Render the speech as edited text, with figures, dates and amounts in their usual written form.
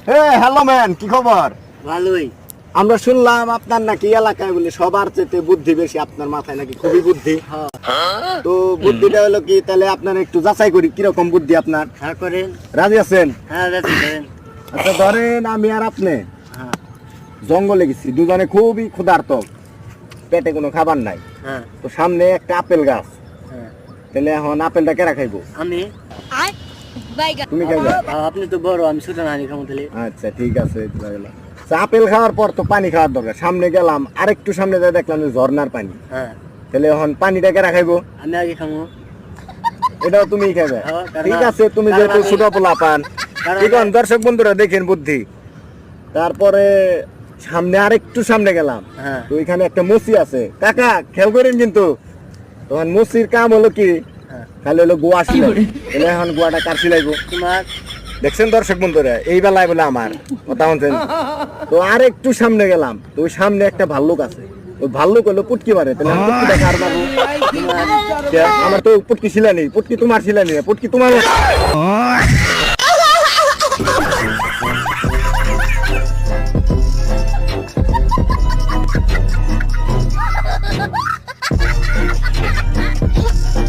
Hello man, কি খবর? ভালোই। আমরা শুনলাম আপনার নাকি এলাকায় বলে সবার চেয়ে বুদ্ধি বেশি, আপনার মাথায় নাকি খুবই বুদ্ধি। তো বুদ্ধিটা হলো কি, তাহলে আপনার একটু যাচাই করি কিরকম বুদ্ধি আপনার। হ্যাঁ করেন। রাজি আছেন? হ্যাঁ রাজি করেন। আচ্ছা ধরেন আমি আর আপনি হ্যাঁ জঙ্গলে গেছি, দুজনে খুবই ক্ষুধার্ত, পেটে কোনো খাবার নাই। হ্যাঁ তো সামনে একটা আপেল গাছ, হ্যাঁ। তাহলে এখন আপেলটা কেরা খাইবো? আমি। তুমি খাইবে? আপনি তো বড়, আমি ছোট না, আমি খামো তাহলে। আচ্ছা ঠিক আছে, আপেল খাওয়ার পর তো পানি খাওয়ার দরকার। সামনে গেলাম, আরেকটু সামনে যাই দেখলাম যে ঝর্ণার পানি, হ্যাঁ তাহলে এখন পানিটা কেরা খাইবো? আমি আগে খামো। এটাও তুমি খাবে? হ্যাঁ, কারণ ঠিক আছে, তুমি কারণ যেহেতু আমি- ছোট পোলা পান। কারণ ঠিক আছে দর্শক বন্ধুরা, দেখেন বুদ্ধি। তারপরে সামনে আরেকটু সামনে গেলাম, হ্যাঁ তো এখানে একটা মুসি আছে। কাকা খেয়াল করেন কিন্তু, তখন মুসির কাম হলো কি, হ্যাঁ। খালি হলো গোয়া সিলাই। তাহলে এখন গোয়াটা কার সিলাইবো? তোমার। দেখছেন দর্শক বন্ধুরা, এই বেলায় বলে আমার কথা শুনছেন। তো আর একটু সামনে গেলাম, তো ওই সামনে একটা ভাল্লুক আছে। ওই ভাল্লুক হলো পুটকি মারে, তাহলে আমি পুটকিটা কার মারবো? আমার তো পুটকি শিলা নেই, পুটকি তোমার শিলা নেই, পুটকি তোমার।